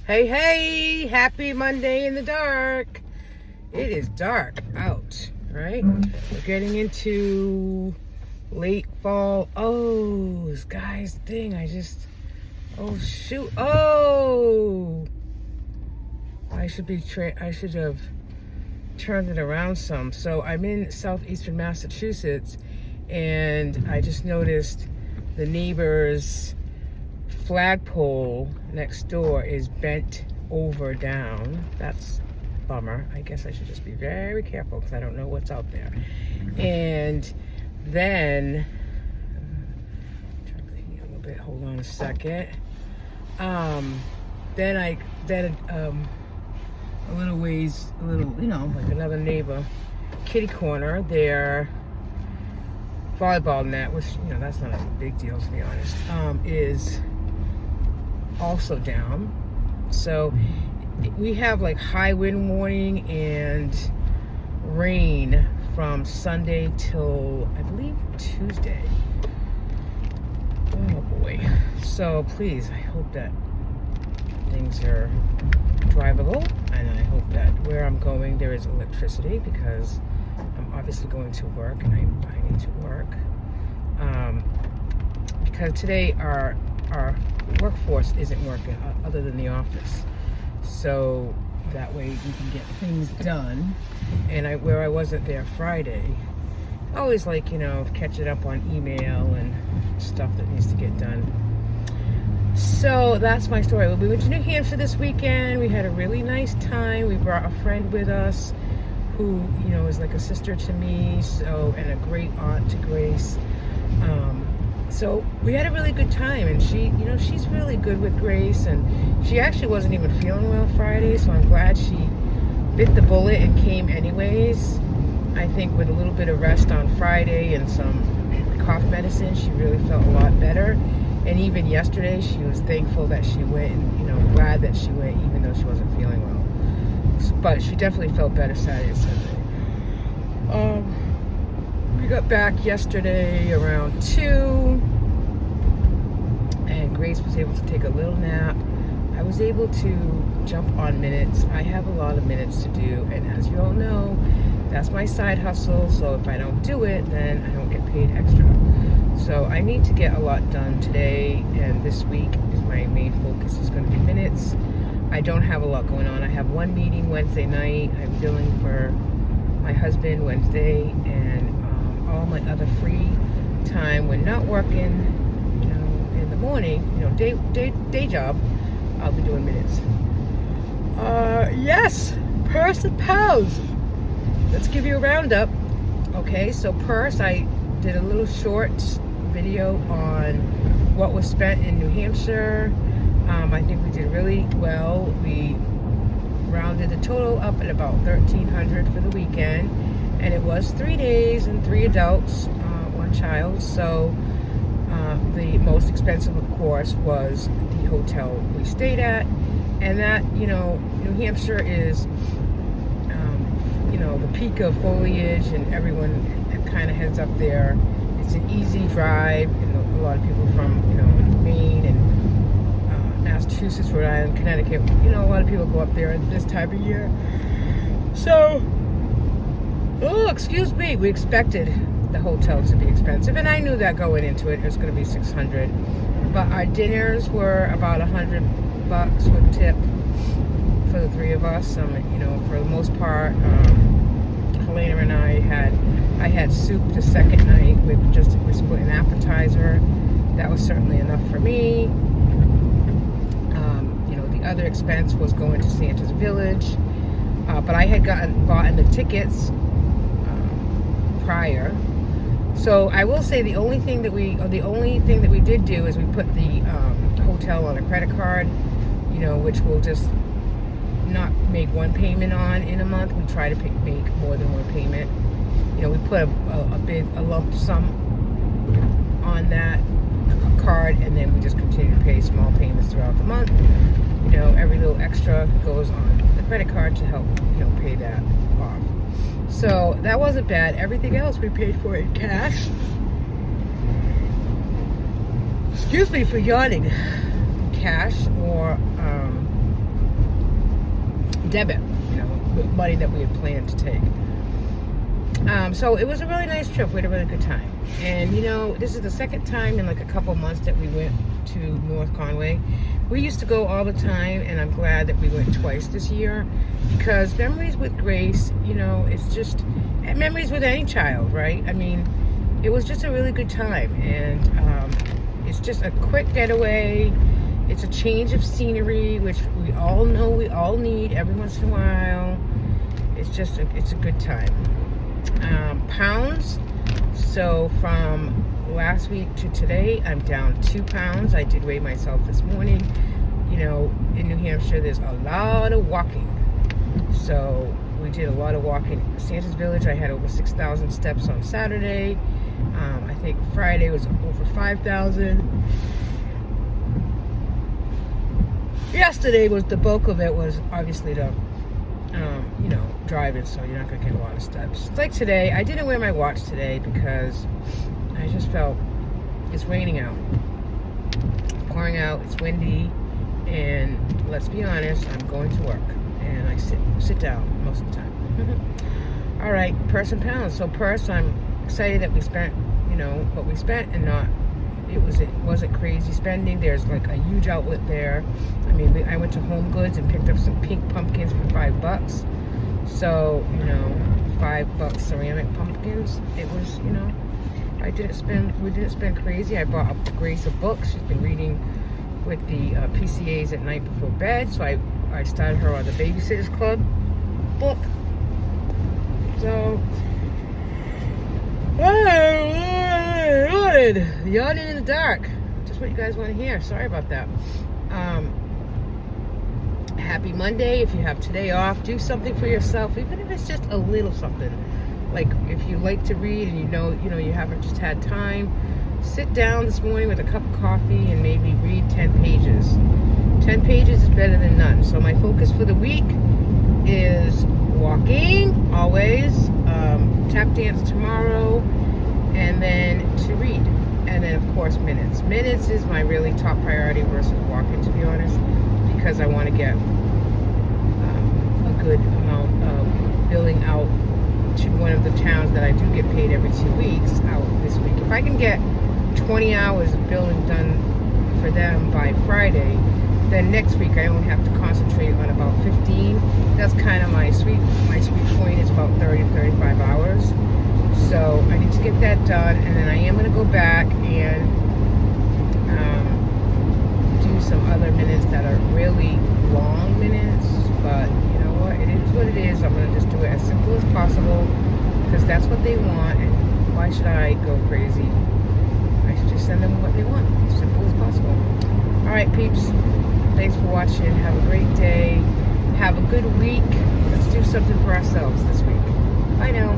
Hey, hey, happy Monday in the dark. It is dark out, right? We're getting into late fall. Oh, this guy's thing, oh shoot. Oh, I should have turned it around some. So I'm in southeastern Massachusetts, and I just noticed the neighbor's flagpole next door is bent over down. That's a bummer. I guess I should just be very careful because I don't know what's out there. And then try to clean it a little bit. Hold on a second. Then a little ways, like another neighbor, kitty corner, their volleyball net, which that's not a big deal to be honest, is also down. So we have like high wind warning and rain from Sunday till I believe Tuesday. Oh boy. So please, I hope that things are drivable, and I hope that where I'm going there is electricity, because I'm obviously going to work and I need to work. Because today our workforce isn't working other than the office, so that way we can get things done. And where I wasn't there Friday, I always catching up on email and stuff that needs to get done. So that's my story. We went to New Hampshire this weekend. We had a really nice time. We brought a friend with us who is like a sister to me, and a great aunt to Grace. So we had a really good time, and she's really good with Grace, and she actually wasn't even feeling well Friday, so I'm glad she bit the bullet and came anyways. I think with a little bit of rest on Friday and some cough medicine, she really felt a lot better. And even yesterday, she was thankful that she went, and glad that she went, even though she wasn't feeling well. But she definitely felt better Saturday and Sunday. We got back yesterday around 2, and Grace was able to take a little nap. I was able to jump on minutes. I have a lot of minutes to do, and as you all know, that's my side hustle, so if I don't do it, then I don't get paid extra. So I need to get a lot done today, and this week is my main focus is going to be minutes. I don't have a lot going on. I have one meeting Wednesday night. I'm billing for my husband Wednesday, and all my other free time when not working, in the morning, day job, I'll be doing minutes. Yes, purse and pals. Let's give you a roundup. Okay, so purse, I did a little short video on what was spent in New Hampshire. I think we did really well. We rounded the total up at about $1,300 for the weekend, and it was 3 days and 3 adults, 1 child. So the most expensive, of course, was the hotel we stayed at, and that New Hampshire is the peak of foliage, and everyone kind of heads up there. It's an easy drive, and a lot of people from Maine and Massachusetts, Rhode Island, Connecticut, a lot of people go up there at this time of year. So, excuse me, we expected the hotel to be expensive, and I knew that going into it was going to be $600. But our dinners were about $100 with tip for the 3 of us. For the most part, Helena and I had soup the second night with we split an appetizer. That was certainly enough for me. The other expense was going to Santa's Village, but I had bought the tickets prior. So I will say the only thing that we did do is we put the hotel on a credit card, which we'll just not make one payment on in a month. We try to make more than one payment. We put a lump sum on that card, and then we just continue to pay small payments throughout the month. Every little extra goes on the credit card to help pay that off. So that wasn't bad. Everything else we paid for in cash. Excuse me for yawning. Cash or debit, money that we had planned to take. So it was a really nice trip. We had a really good time. And this is the second time in like a couple months that we went to North Conway. We used to go all the time, and I'm glad that we went twice this year, because memories with Grace, it's just memories with any child, right? I mean, it was just a really good time, and it's just a quick getaway. It's a change of scenery, which we all know we all need every once in a while. It's a good time. Pounds. So from last week to today, I'm down 2 pounds. I did weigh myself this morning. In New Hampshire, there's a lot of walking. So we did a lot of walking. Santa's Village, I had over 6,000 steps on Saturday. I think Friday was over 5,000. Yesterday was the bulk of it, was obviously the driving, so you're not going to get a lot of steps. It's like today, I didn't wear my watch today because I just felt it's raining out. It's pouring out, it's windy, and let's be honest, I'm going to work, and I sit down most of the time. All right, purse and pounds. So purse, I'm excited that we spent, what we spent, and it wasn't crazy spending. There's like a huge outlet there. I mean, I went to Home Goods and picked up some pink pumpkins for $5. So, $5 ceramic pumpkins. It was, we didn't spend crazy. I bought up Grace a book. She's been reading with the PCAs at night before bed. So I started her on the Babysitters Club book. So, yawning in the dark. Just what you guys want to hear. Sorry about that. Happy Monday. If you have today off, do something for yourself, even if it's just a little something. Like if you like to read and you haven't just had time, sit down this morning with a cup of coffee and maybe read 10 pages. 10 pages is better than none. So my focus for the week is walking, always, tap dance tomorrow, and then to read. And then of course minutes. Minutes is my really top priority versus walking, to be honest, because I want to get a good amount of billing out to one of the towns that I do get paid every 2 weeks out this week. If I can get 20 hours of billing done for them by Friday, then next week I only have to concentrate on about 15. That's kind of my sweet point is about 30 to 35 hours. So I need to get that done, and then I am going to go back and do some other minutes that are really long minutes, but you know what, it is what it is. I'm going to just do it as simple as possible, because that's what they want, and why should I go crazy? I should just send them what they want, as simple as possible. Alright peeps, thanks for watching. Have a great day, have a good week. Let's do something for ourselves this week. Bye now.